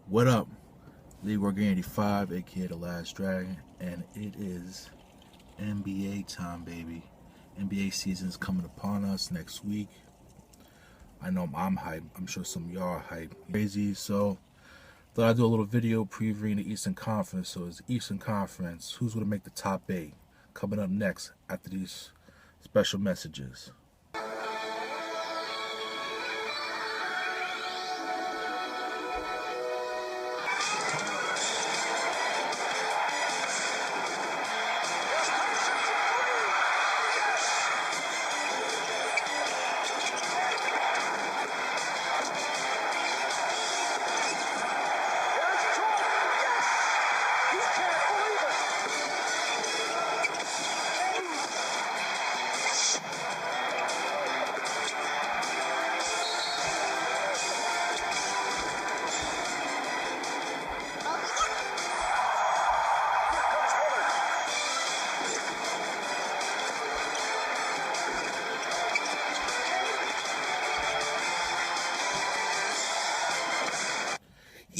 What up? League Worker 85, aka The Last Dragon, and it is NBA time, baby. NBA season is coming upon us next week. I know I'm hyped. I'm sure some of y'all are hyped. Crazy, so thought I'd do a little video previewing the Eastern Conference. So it's the Eastern Conference. Who's going to make the top 8? Coming up next after these special messages.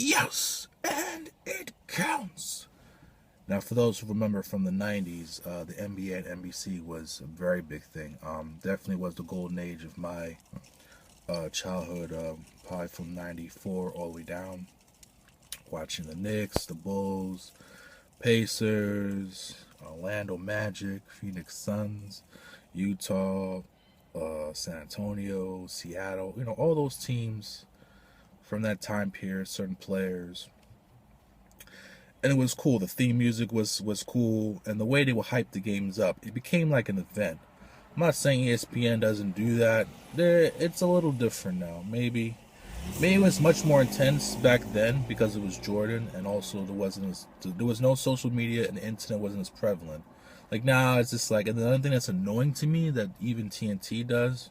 Yes, and it counts. Now, for those who remember from the 90s, the NBA and NBC was a very big thing. Definitely was the golden age of my childhood, probably from 94 all the way down. Watching the Knicks, the Bulls, Pacers, Orlando Magic, Phoenix Suns, Utah, San Antonio, Seattle, all those teams from that time period, certain players. And it was cool. The theme music was cool, and the way they would hype the games up, it became like an event. I'm not saying ESPN doesn't do that. It's a little different now. Maybe it was much more intense back then because it was Jordan, and also there was no social media, and the internet wasn't as prevalent. Like now, it's just like, and the other thing that's annoying to me that even TNT does,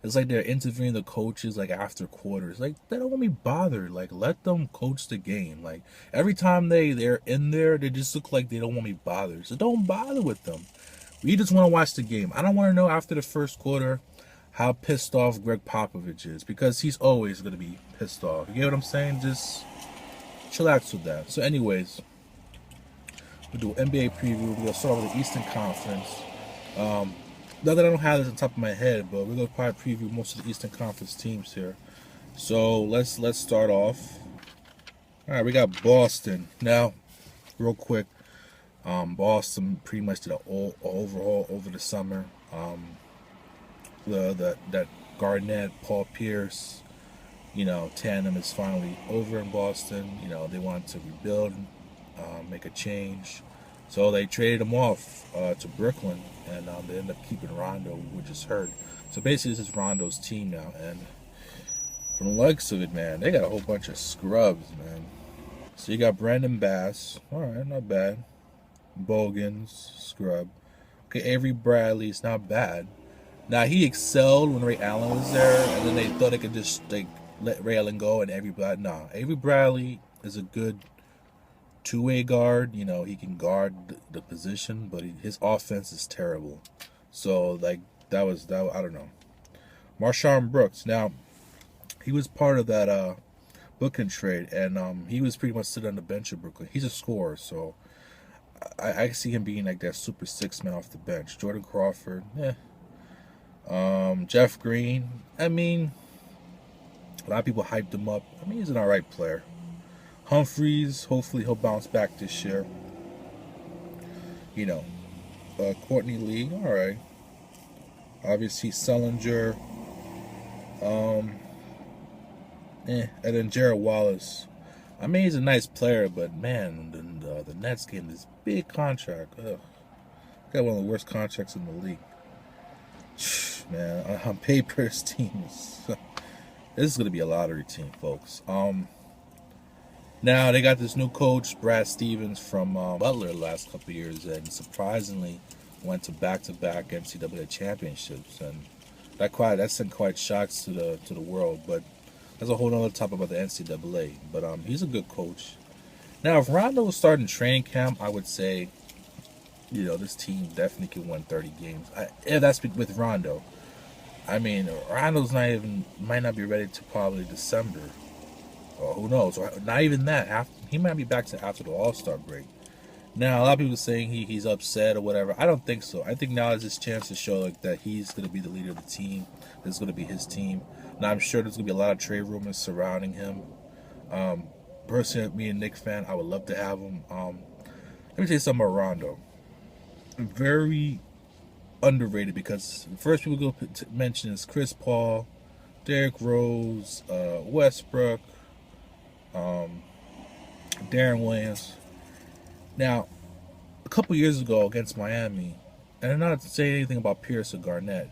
it's like they're interviewing the coaches like after quarters. Like they don't want me bothered. Like let them coach the game. Like every time they're in there, they just look like they don't want me bothered. So don't bother with them. We just want to watch the game. I don't want to know after the first quarter how pissed off Greg Popovich is, because he's always gonna be pissed off. You get what I'm saying? Just chillax with that. So anyways, we'll do an NBA preview. We're gonna start with the Eastern Conference. Not that I don't have this on top of my head, but we're gonna probably preview most of the Eastern Conference teams here. So let's start off. All right, we got Boston now. Real quick, Boston pretty much did an overhaul over the summer. That Garnett, Paul Pierce, tandem is finally over in Boston. They wanted to rebuild, make a change. So they traded him off to Brooklyn, and they ended up keeping Rondo, which is hurt. So basically, this is Rondo's team now, and from the likes of it, man, they got a whole bunch of scrubs, man. So you got Brandon Bass, all right, not bad. Bogans, scrub. Okay, Avery Bradley's not bad. Now he excelled when Ray Allen was there, and then they thought they could just let Ray Allen go and Avery Bradley is a good two-way guard. He can guard the position, but his offense is terrible. So that I don't know. Marshawn Brooks. Now he was part of that Booking trade, and he was pretty much sitting on the bench at Brooklyn. He's a scorer, so I see him being like that super six man off the bench. Jordan Crawford, Jeff Green. I mean, a lot of people hyped him up. I mean, he's an alright player. Humphreys, hopefully he'll bounce back this year. Courtney Lee, all right. Obviously Sullinger. And then Jared Wallace. I mean, he's a nice player, but man, the Nets gave him this big contract. Ugh. Got one of the worst contracts in the league. Man, on paper, this team this is going to be a lottery team, folks. Now they got this new coach, Brad Stevens from Butler, the last couple of years, and surprisingly went to back-to-back NCAA championships, and that sent quite shocks to the world. But that's a whole other topic about the NCAA. But he's a good coach. Now, if Rondo was starting training camp, I would say, this team definitely can win 30 games. If that's with Rondo. I mean, Rondo's might not be ready to probably December. Or who knows? Or not even that. He might be back to after the All-Star break. Now, a lot of people are saying he's upset or whatever. I don't think so. I think now is his chance to show like that he's going to be the leader of the team. This is going to be his team. Now, I'm sure there's going to be a lot of trade rumors surrounding him. Personally, me and Knicks fan, I would love to have him. Let me tell you something about Rondo. Very underrated because the first people go to mention is Chris Paul, Derrick Rose, Westbrook, Darren Williams. Now, a couple years ago against Miami, and I'm not saying anything about Pierce or Garnett,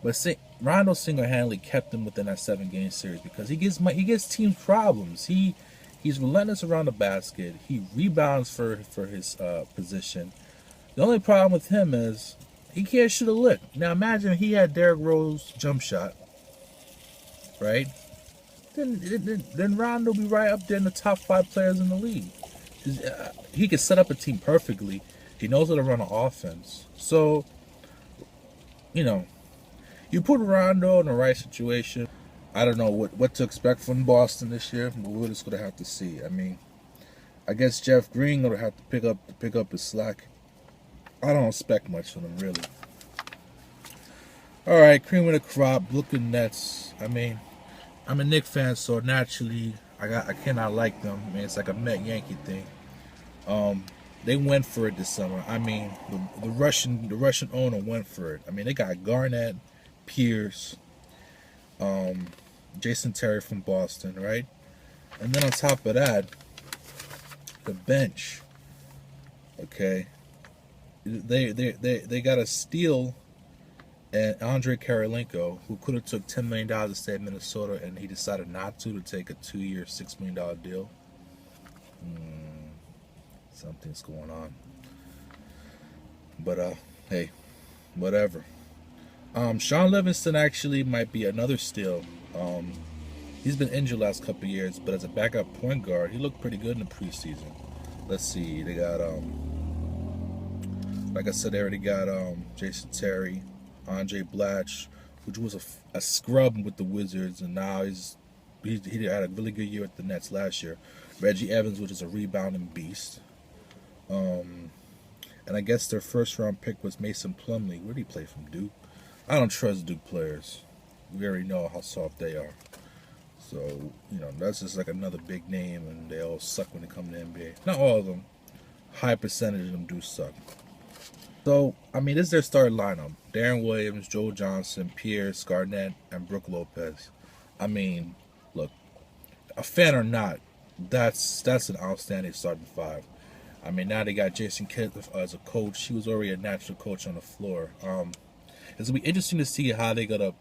but Rondo single-handedly kept them within that 7-game series because he gives teams problems. He's relentless around the basket. He rebounds for his position. The only problem with him is he can't shoot a lick. Now imagine if he had Derrick Rose jump shot, right? Then Rondo will be right up there in the top 5 players in the league. He could set up a team perfectly. He knows how to run an offense. So, you put Rondo in the right situation. I don't know what to expect from Boston this year, but we're just gonna have to see. I mean, I guess Jeff Green gonna have to pick up his slack. I don't expect much from him really. All right, cream of the crop, Brooklyn Nets. I mean, I'm a Knicks fan, so naturally I cannot like them. I mean, it's like a Met Yankee thing. They went for it this summer. I mean, the Russian owner went for it. I mean, they got Garnett, Pierce, Jason Terry from Boston, right? And then on top of that, the bench. Okay, they got a steal and Andre Karolinko, who could have took $10 million to stay in Minnesota, and he decided not to take a 2-year, $6 million deal. Something's going on. But, hey, whatever. Sean Livingston actually might be another steal. He's been injured last couple of years, but as a backup point guard, he looked pretty good in the preseason. Let's see. They got, like I said, they already got Jason Terry, Andre Blatch, which was a scrub with the Wizards, and now he had a really good year at the Nets last year. Reggie Evans, which is a rebounding beast. And I guess their first round pick was Mason Plumlee. Where did he play from? Duke? I don't trust Duke players. We already know how soft they are. So, that's just like another big name, and they all suck when they come to the NBA. Not all of them. High percentage of them do suck. So, I mean, this is their starting lineup. Darren Williams, Joe Johnson, Pierce, Garnett, and Brook Lopez. I mean, look, a fan or not, that's an outstanding starting 5. I mean, now they got Jason Kidd as a coach. He was already a natural coach on the floor. It's going to be interesting to see how they're going to,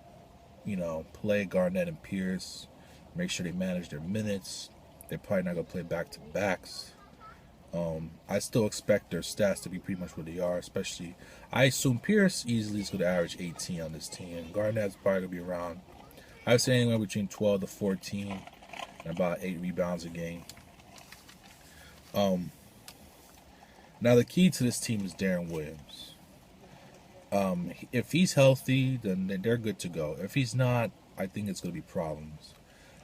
play Garnett and Pierce, make sure they manage their minutes. They're probably not going to play back-to-backs. I still expect their stats to be pretty much where they are, especially, I assume Pierce easily is going to average 18 on this team. And Garnett's probably going to be around, I would say anywhere between 12 to 14 and about 8 rebounds a game. Now, the key to this team is Darren Williams. If he's healthy, then they're good to go. If he's not, I think it's going to be problems.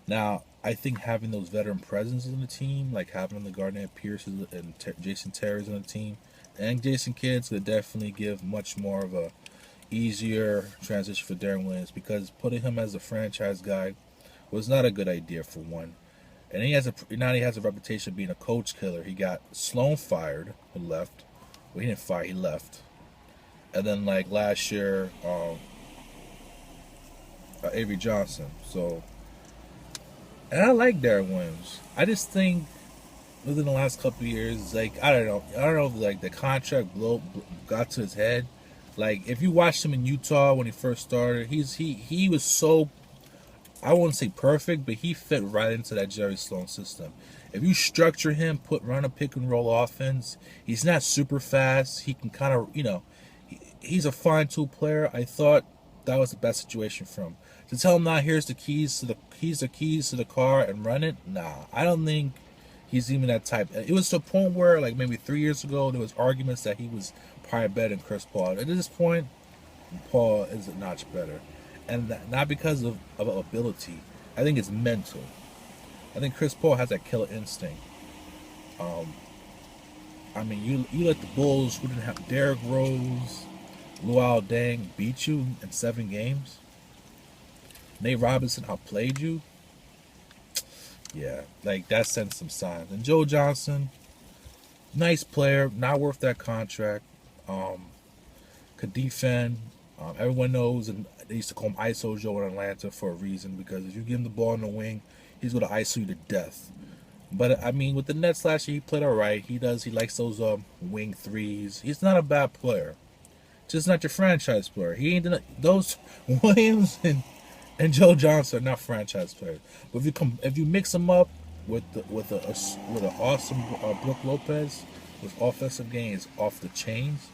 Now, I think having those veteran presences in the team, like having the Garnett, Pierce, and Jason Terry's on the team, and Jason Kidd's going to definitely give much more of a easier transition for Darren Williams, because putting him as a franchise guy was not a good idea for one. And he has a reputation of being a coach killer. He got Sloan fired, who left. Well, he didn't fire, he left. And then like last year, Avery Johnson. So, and I like Darren Williams. I just think within the last couple of years, like I don't know if like the contract got to his head. Like if you watched him in Utah when he first started, he was so, I wouldn't say perfect, but he fit right into that Jerry Sloan system. If you structure him, run a pick and roll offense, he's not super fast. He can kind of, he's a fine tool player. I thought that was the best situation for him. To tell him now, here's the keys to the car and run it. Nah, I don't think he's even that type. It was to a point where, like maybe 3 years ago, there was arguments that he was probably better than Chris Paul. At this point, Paul is a notch better. And not because of ability. I think it's mental. I think Chris Paul has that killer instinct. Um, I mean, you let the Bulls, who didn't have Derrick Rose, Luol Deng, beat you in 7 games. Nate Robinson outplayed you. Yeah, like that sends some signs. And Joe Johnson, nice player, not worth that contract. Um, could defend. Everyone knows, and they used to call him ISO Joe in Atlanta for a reason, because if you give him the ball in the wing, he's going to ISO you to death. But I mean, with the Nets last year, he played all right. He likes those wing threes. He's not a bad player, just not your franchise player. He ain't those Williams and Joe Johnson are not franchise players. But if you mix them up with an awesome Brook Lopez with offensive gains off the chains.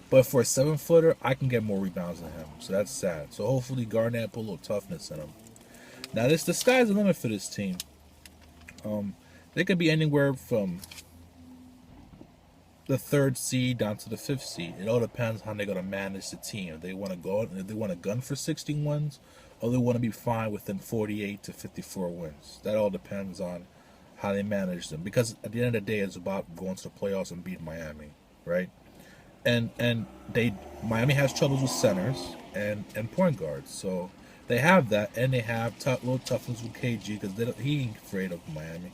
But for a 7-footer, I can get more rebounds than him. So that's sad. So hopefully Garnett put a little toughness in him. Now the sky's the limit for this team. They could be anywhere from the 3rd seed down to the 5th seed. It all depends how they're gonna manage the team. If they want to gun for 60 wins, or they want to be fine within 48 to 54 wins. That all depends on how they manage them. Because at the end of the day, it's about going to the playoffs and beating Miami, right? And Miami has troubles with centers and point guards, so they have that, and they have little toughness with KG because he ain't afraid of Miami.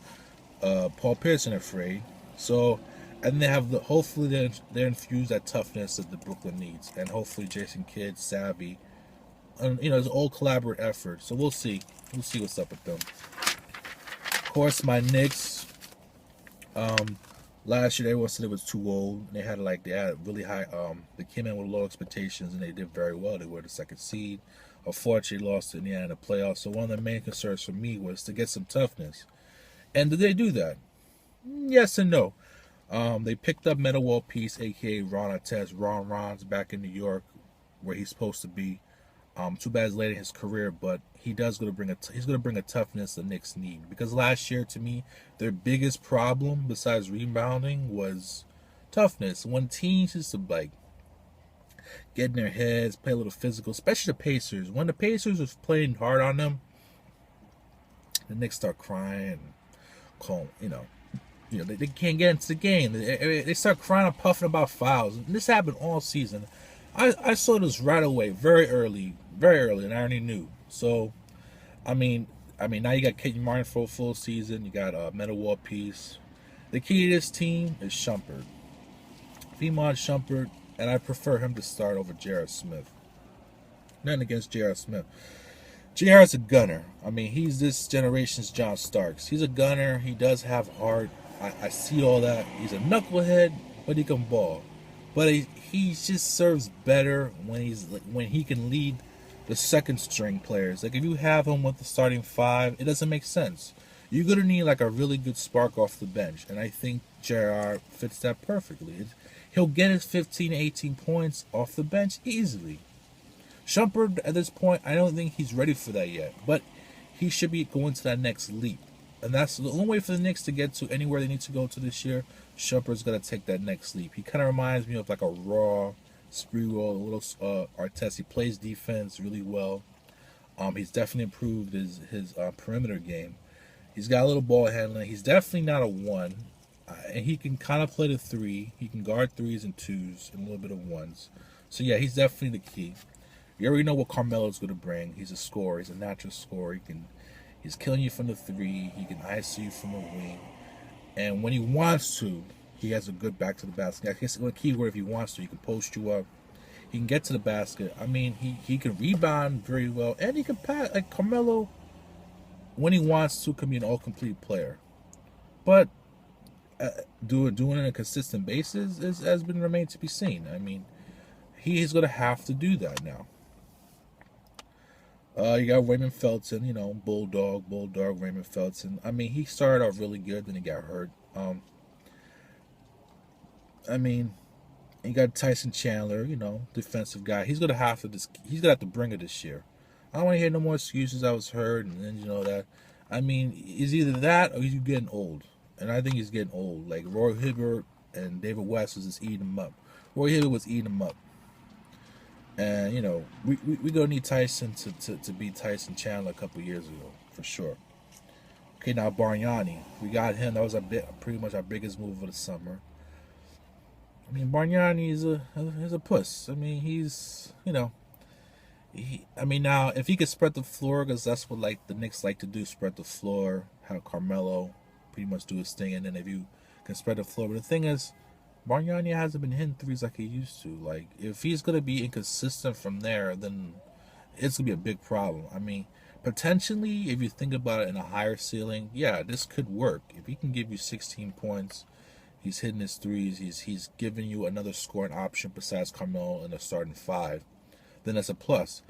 Paul Pierce ain't afraid, so and they have hopefully they're infused that toughness that the Brooklyn needs, and hopefully Jason Kidd, savvy, and it's an all collaborative effort. So we'll see what's up with them. Of course, my Knicks. Last year, everyone said it was too old. They had really high. They came in with low expectations, and they did very well. They were the 2nd seed. Unfortunately, lost to Indiana in the playoffs. So one of the main concerns for me was to get some toughness. And did they do that? Yes and no. They picked up Metta World Peace, aka Ron Artest. Ron's back in New York, where he's supposed to be. Too bad it's late in his career, but he's going to bring a toughness the Knicks need. Because last year, to me, their biggest problem besides rebounding was toughness. When teams used to get in their heads, play a little physical, especially the Pacers. When the Pacers was playing hard on them, the Knicks start crying, calling, they can't get into the game. They start crying and puffing about fouls. And this happened all season. I saw this right away, very early, and I already knew. So, I mean, now you got Keaton Martin for a full season. You got Metta World Peace. The key to this team is Shumpert. Femon Shumpert, and I prefer him to start over J.R. Smith. Nothing against J.R. Smith. J.R.'s a gunner. I mean, he's this generation's John Starks. He's a gunner. He does have heart. I see all that. He's a knucklehead, but he can ball. But he just serves better when he can lead the 2nd string players. Like if you have him with the starting 5, it doesn't make sense. You're gonna need like a really good spark off the bench, and I think JR fits that perfectly. He'll get his 15, 18 points off the bench easily. Shumpert at this point, I don't think he's ready for that yet, but he should be going to that next leap. And that's the only way for the Knicks to get to anywhere they need to go to this year. Shumpert's going to take that next leap. He kind of reminds me of like a raw Sprewell, a little Artest. He plays defense really well. He's definitely improved his perimeter game. He's got a little ball handling. He's definitely not a 1. And he can kind of play the 3. He can guard 3s and 2s and a little bit of 1s. So, yeah, he's definitely the key. You already know what Carmelo's going to bring. He's a scorer. He's a natural scorer. He's killing you from the 3. He can ice you from the wing. And when he wants to, he has a good back to the basket. I guess the key word, if he wants to, he can post you up. He can get to the basket. I mean, he can rebound very well. And he can pass. Like Carmelo, when he wants to, can be an all-complete player. But doing it on a consistent basis has been remained to be seen. I mean, he is going to have to do that now. You got Raymond Felton, Bulldog Raymond Felton. I mean, he started off really good, then he got hurt. I mean, you got Tyson Chandler, defensive guy. He's gonna have to bring it this year. I don't want to hear no more excuses. I was hurt, and then that. I mean, is either that or he's getting old, and I think he's getting old. Like Roy Hibbert and David West was just eating him up. Roy Hibbert was eating him up. And, we gonna need Tyson to beat Tyson Chandler a couple years ago, for sure. Okay, now Bargnani, we got him. That was pretty much our biggest move of the summer. I mean, Bargnani is a puss. I mean, he's I mean, now if he could spread the floor, because that's what like the Knicks like to do, spread the floor, have Carmelo pretty much do his thing, and then if you can spread the floor. But the thing is, Bargnani hasn't been hitting threes like he used to. Like if he's gonna be inconsistent from there, then it's gonna be a big problem. I mean, potentially, if you think about it in a higher ceiling, yeah, this could work. If he can give you 16 points, he's hitting his threes, he's giving you another scoring option besides Carmelo in the starting five, then that's a plus.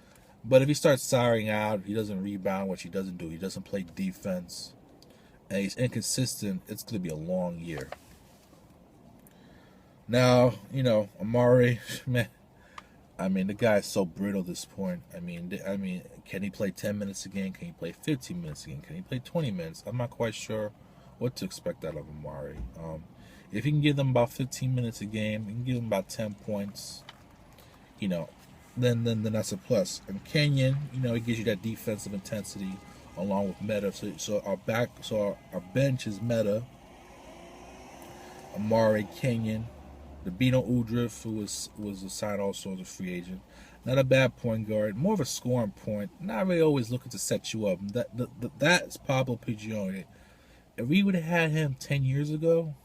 But if he starts souring out, he doesn't rebound, which he doesn't do. He doesn't play defense, and he's inconsistent. It's gonna be a long year. Now, Amari, man. I mean, the guy's so brittle at this point. I mean, can he play 10 minutes a game? Can he play 15 minutes a game? Can he play 20 minutes? I'm not quite sure what to expect out of Amari. If he can give them about 15 minutes a game, he can give them about 10 points, you know, then that's a plus. And Kenyon, he gives you that defensive intensity along with Meta. So our bench is Meta, Amari, Kenyon, the Bino Udrif, who was assigned also as a free agent. Not a bad point guard, more of a scoring point. Not really always looking to set you up. That's Pablo Prigioni. If we would have had him 10 years ago,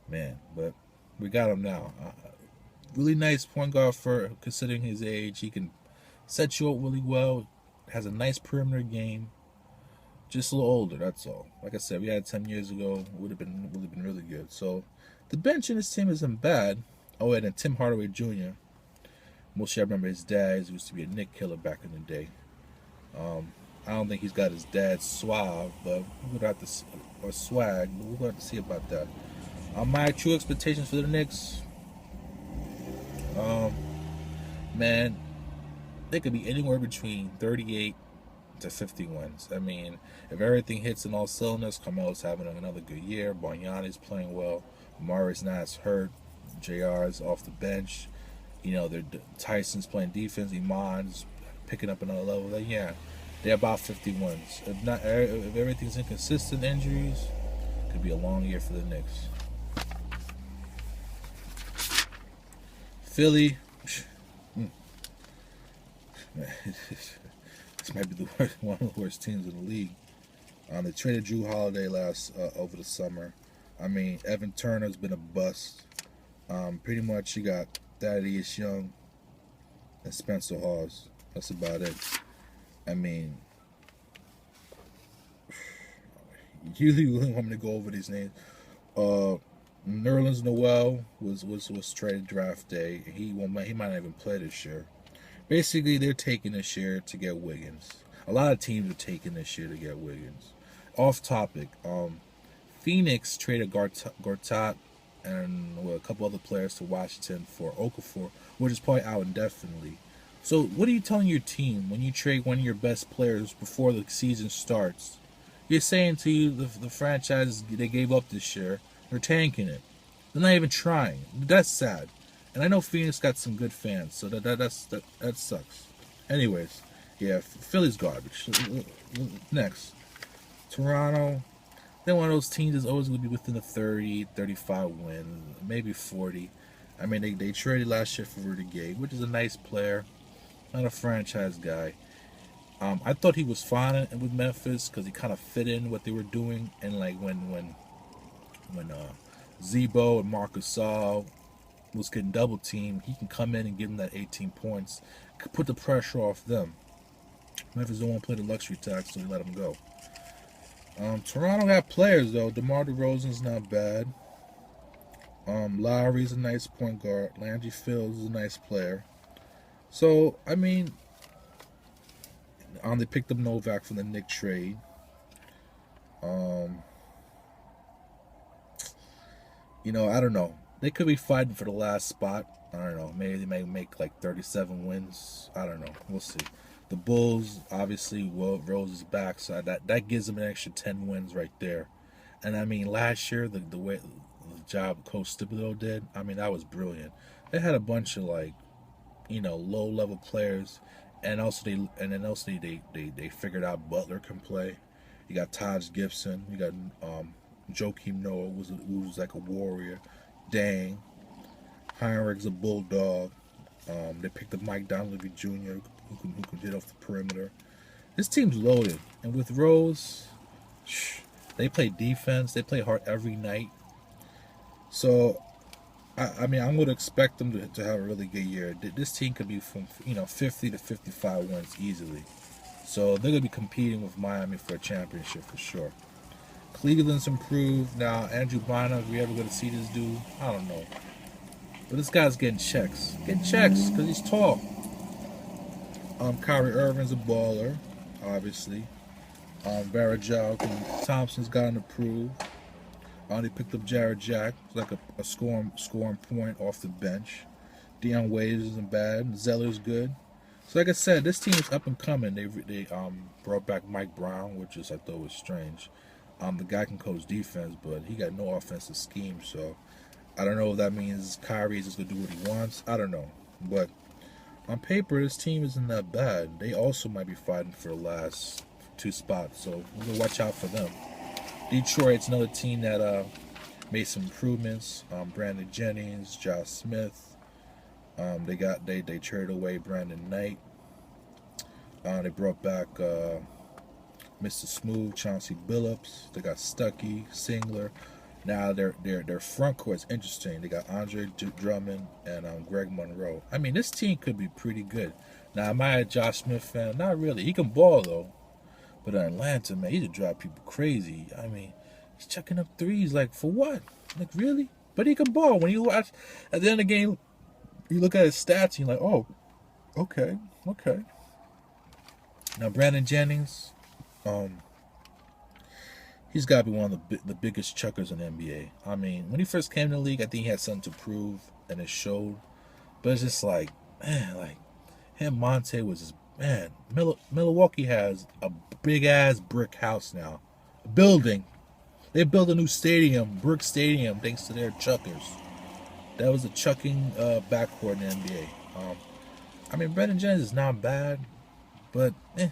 man, but we got him now. Really nice point guard for considering his age. He can set you up really well. Has a nice perimeter game. Just a little older, that's all. Like I said, we had 10 years ago, would have been really good. So the bench in this team isn't bad. Oh, and then Tim Hardaway Jr. Most of you remember his dad. He used to be a Nick killer back in the day. I don't think he's got his dad's swag, but we're gonna have to see, or swag, but we're gonna have to see about that. My true expectations for the Knicks, man, they could be anywhere between 38 to 50 wins. I mean, if everything hits in all cylinders, Carmelo's having another good year. Bargnani's playing well. Amari's not as hurt. JR's off the bench. Tyson's playing defense. Iman's picking up another level. They're about 50 wins. If everything's inconsistent, injuries, it could be a long year for the Knicks. Philly, this might be one of the worst teams in the league. They traded Drew Holiday over the summer. I mean, Evan Turner's been a bust. Pretty much you got Thaddeus Young and Spencer Hawes. That's about it. I mean, you really want me to go over these names? Nerlens Noel was traded draft day. He might not even play this year. Basically, they're taking this year to get Wiggins. A lot of teams are taking this year to get Wiggins. Off topic, Phoenix traded Gortat and a couple other players to Washington for Okafor, which is probably out indefinitely. So what are you telling your team when you trade one of your best players before the season starts? You're saying to you the franchise they gave up this year, they're tanking it. They're not even trying. That's sad. And I know Phoenix got some good fans, so that sucks. Anyways, yeah, Philly's garbage. Next, Toronto. They're one of those teams that's always going to be within the 30, 35 wins, maybe 40. I mean, they traded last year for Rudy Gay, which is a nice player, not a franchise guy. I thought he was fine with Memphis because he kind of fit in what they were doing, and like when Zebo and Marcus Gasol was getting double teamed, he can come in and give them that 18 points, put the pressure off them. Memphis don't want to play the luxury tax, so they let him go. Toronto got players though. DeMar DeRozan's not bad. Lowry's a nice point guard. Landry Fields is a nice player. So I mean, they picked up Novak from the Knick trade. I don't know. They could be fighting for the last spot. I don't know. Maybe they may make like 37 wins. I don't know. We'll see. The Bulls, obviously, Rose is back, so that gives them an extra 10 wins right there. And I mean, last year, the way the job Coach Thibodeau did, I mean, that was brilliant. They had a bunch of low-level players, and then also they figured out Butler can play. You got Taj Gibson. You got Joakim Noah, who's like a warrior. Dang. Heinrich's a bulldog. They picked up Mike Donlevy Jr., who can hit off the perimeter. This team's loaded. And with Rose, they play defense. They play hard every night. So, I mean, I'm going to expect them to have a really good year. This team could be from 50 to 55 wins easily. So they're going to be competing with Miami for a championship for sure. Cleveland's improved. Now, Andrew Bynum, if we ever going to see this dude, I don't know. But this guy's getting checks. Getting checks because he's tall. Kyrie Irving's a baller, obviously. Varejao and Thompson's gotten approved. They picked up Jared Jack, like a scoring point off the bench. Deion Waiters isn't bad. Zeller's good. So like I said, this team is up and coming. They brought back Mike Brown, which I thought was strange. The guy can coach defense, but he got no offensive scheme. So I don't know if that means Kyrie is just gonna do what he wants. I don't know, but on paper, this team isn't that bad. They also might be fighting for the last two spots, so we're gonna watch out for them. Detroit's another team that made some improvements. Brandon Jennings, Josh Smith. They traded away Brandon Knight. They brought back Mr. Smooth, Chauncey Billups. They got Stuckey, Singler. Now their front court's interesting. They got Andre Drummond and Greg Monroe. I mean, this team could be pretty good. Now, am I a Josh Smith fan? Not really. He can ball though. But in Atlanta, man, he just drive people crazy. I mean, he's chucking up threes. Like, for what? Like, really? But he can ball. When you watch, at the end of the game, you look at his stats, and you're like, oh, okay. Now, Brandon Jennings, he's got to be one of the biggest chuckers in the NBA. I mean, when he first came to the league, I think he had something to prove, and it showed. But it's just like, man, like, him, Monte was just, man, Milwaukee has a big-ass brick house now. A building. They built a new stadium, brick stadium, thanks to their chuckers. That was a chucking backcourt in the NBA. I mean, Brandon Jennings is not bad, but, I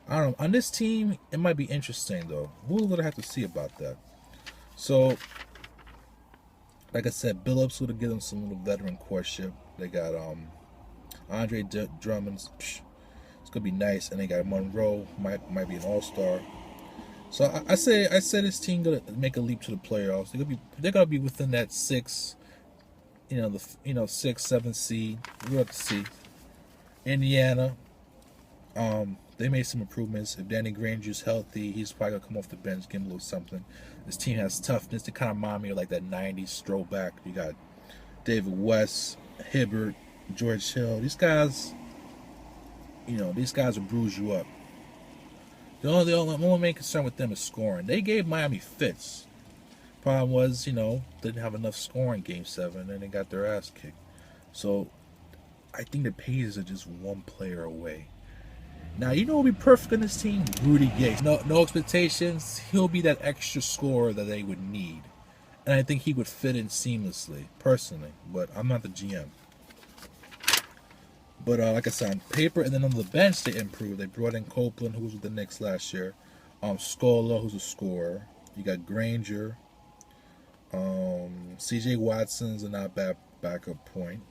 don't know. On this team, it might be interesting, though. We're going to have to see about that. So, like I said, Billups would have given them some little veteran courtship. They got Andre Drummond's. It's gonna be nice, and they got Monroe, might be an all-star. So I say this team gonna make a leap to the playoffs. They're gonna be within that 6, 6, 7 seed. We'll have to see. Indiana, they made some improvements. If Danny Granger's healthy, he's probably gonna come off the bench, give him a little something. This team has toughness. They kind of remind me of like that '90s throwback. You got David West, Hibbert, George Hill. These guys will bruise you up. The only main concern with them is scoring. They gave Miami fits. Problem was, didn't have enough scoring Game 7, and they got their ass kicked. So, I think the Pacers are just one player away. Now, who will be perfect in this team? Rudy Gay. No expectations. He'll be that extra scorer that they would need. And I think he would fit in seamlessly, personally. But I'm not the GM. But like I said, on paper, and then on the bench, they improved. They brought in Copeland, who was with the Knicks last year. Scola, who's a scorer. You got Granger. C.J. Watson's a not bad backup point.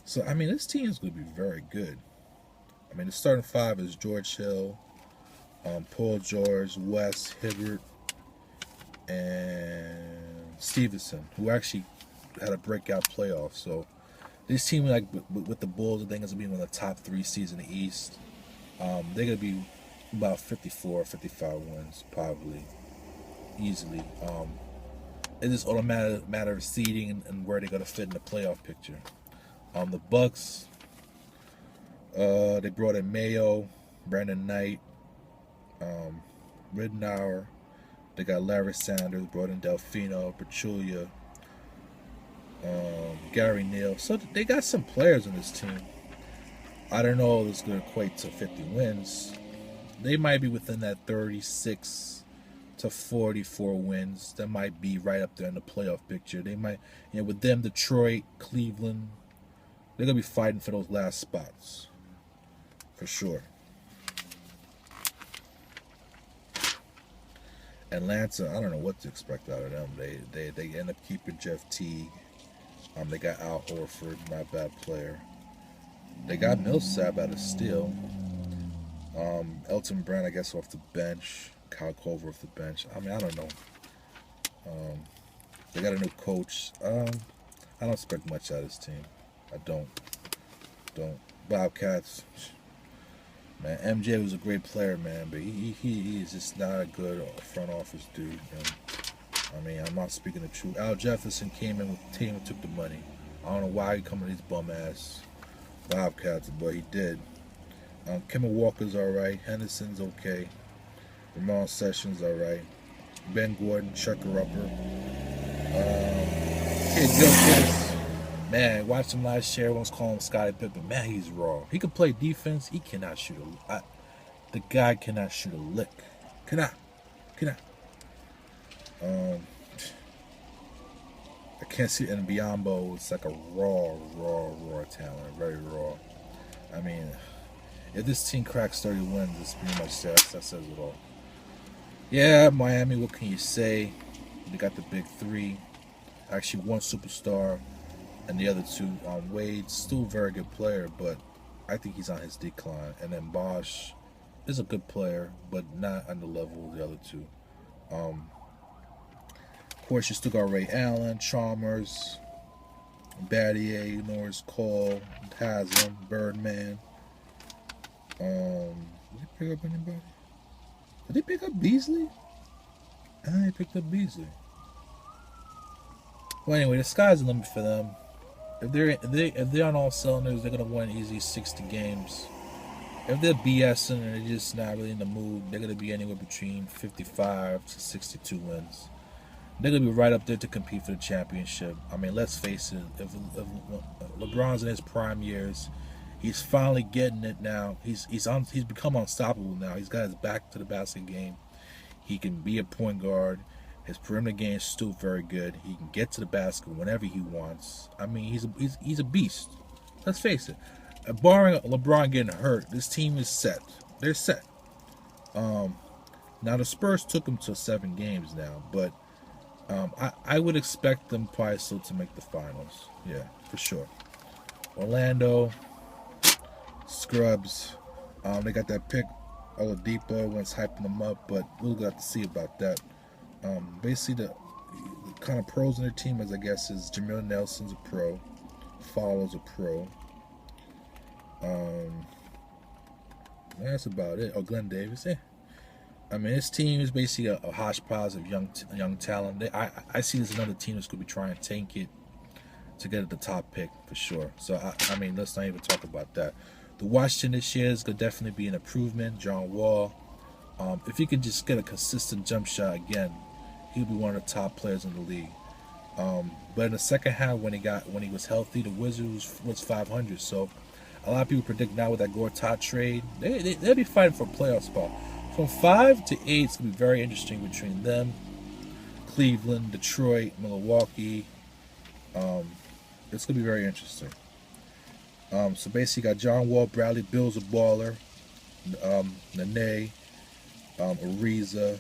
So, I mean, this team is going to be very good. I mean, the starting five is George Hill, Paul George, West, Hibbert, and Stevenson, who actually had a breakout playoff. So, this team, like with the Bulls, I think is going to be one of the top 3 seeds in the East. They're going to be about 54, 55 wins, probably, easily. It's just all a matter of seeding and where they're going to fit in the playoff picture. The Bucks, they brought in Mayo, Brandon Knight, Ridnour. They got Larry Sanders, brought in Delfino, Pachulia, Gary Neal. So they got some players on this team. I don't know if it's going to equate to 50 wins. They might be within that 36 to 44 wins. That might be right up there in the playoff picture. They might, with them, Detroit, Cleveland, they're going to be fighting for those last spots. for sure. Atlanta, I don't know what to expect out of them. They end up keeping Jeff Teague. They got Al Horford, not a bad player. They got Millsap out of Steel. Elton Brand, I guess, off the bench. Kyle Culver off the bench. I mean, I don't know. They got a new coach. I don't expect much out of this team. I don't. Bobcats, man. MJ was a great player, man, but he is just not a good front office dude. And, I mean, I'm not speaking the truth. Al Jefferson came in with the team and took the money. I don't know why he come with these bum ass Bobcats, but he did. Kemba Walker's alright. Henderson's okay. Ramon Sessions alright. Ben Gordon, Chucker Upper. Kid Gilchrist. Man, watched him last year. Everyone's calling him Scottie Pippen. Man, he's raw. He can play defense. He cannot shoot the guy cannot shoot a lick. Cannot. I can't see it in Biombo. It's like a raw talent. Very raw. I mean, if this team cracks 30 wins, it's pretty much that says it all. Yeah, Miami, what can you say? They got the big three. Actually, one superstar, and the other two. Wade's still a very good player, but I think he's on his decline. And then Bosch is a good player, but not on the level of the other two. Of course, you still got Ray Allen, Chalmers, Battier, Norris Cole, Haslam, Birdman. Did they pick up anybody? Did they pick up Beasley? I think they picked up Beasley. Well, anyway, the sky's the limit for them. If they're on all cylinders, they're gonna win easy 60 games. If they're BSing and they're just not really in the mood, they're gonna be anywhere between 55 to 62 wins. They're gonna be right up there to compete for the championship. I mean, let's face it. If LeBron's in his prime years, he's finally getting it now. He's become unstoppable now. He's got his back to the basket game. He can be a point guard. His perimeter game is still very good. He can get to the basket whenever he wants. I mean, he's a beast. Let's face it. Barring LeBron getting hurt, this team is set. They're set. Now the Spurs took them to 7 games now, but I would expect them probably still to make the finals. Yeah, for sure. Orlando, Scrubs. They got that pick, Oladipo. Everyone's hyping them up, but we'll have to see about that. Basically, the kind of pros in their team, as I guess, is Jameer Nelson's a pro, Fallow's a pro. That's about it. Oh, Glenn Davis. I mean, this team is basically a hodgepodge of young talent. I see this as another team that's going to be trying to tank it to get at the top pick for sure. So I mean, let's not even talk about that. The Washington this year is going to definitely be an improvement. John Wall, if he could just get a consistent jump shot again, he'll be one of the top players in the league. But in the second half, when he was healthy, the Wizards was 500. So a lot of people predict now with that Gortat trade, they'll be fighting for a playoff spot. From 5 to 8, it's going to be very interesting between them, Cleveland, Detroit, Milwaukee. It's going to be very interesting. So basically, you got John Wall, Bradley Bill's a baller, Nene, Ariza,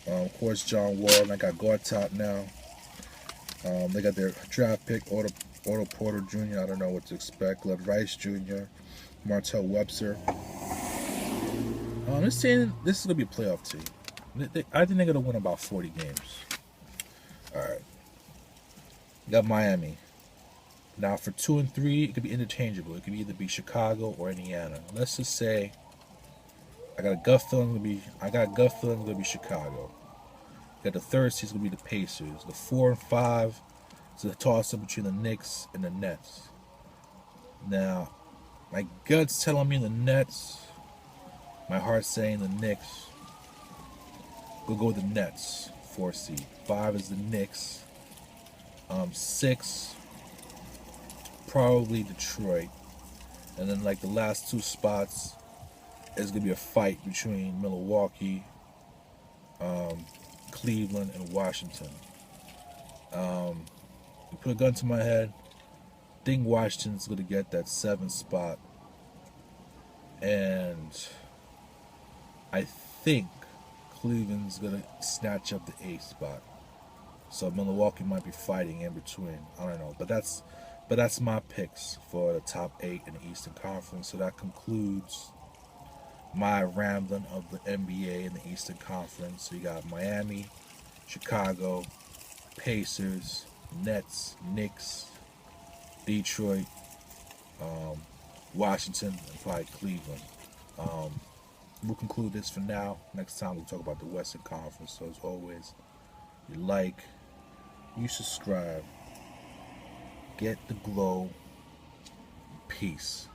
of course John Wall, and I got Gortat now. They got their draft pick, Otto Porter Jr. I don't know what to expect. Glenn Rice Jr., Martell Webster. This team, this is going to be a playoff team. I think they're going to win about 40 games. All right. Got Miami. Now, for 2 and 3, it could be interchangeable. It could either be Chicago or Indiana. Let's just say I got a gut feeling it's going to be Chicago. Got the third seed is going to be the Pacers. The 4 and 5 is a toss-up between the Knicks and the Nets. Now, my gut's telling me the Nets. My heart's saying the Knicks. We'll go with the Nets, 4 seed. 5 is the Knicks. 6, probably Detroit. And then like the last 2 spots is going to be a fight between Milwaukee, Cleveland, and Washington. You put a gun to my head, I think Washington's going to get that 7th spot. And I think Cleveland's gonna snatch up the 8th spot. So Milwaukee might be fighting in between. I don't know, but that's my picks for the top 8 in the Eastern Conference. So that concludes my rambling of the NBA in the Eastern Conference. So you got Miami, Chicago, Pacers, Nets, Knicks, Detroit, Washington, and probably Cleveland. Um, we'll conclude this for now. Next time we'll talk about the Western Conference. So as always, you like, you subscribe, get the glow, peace.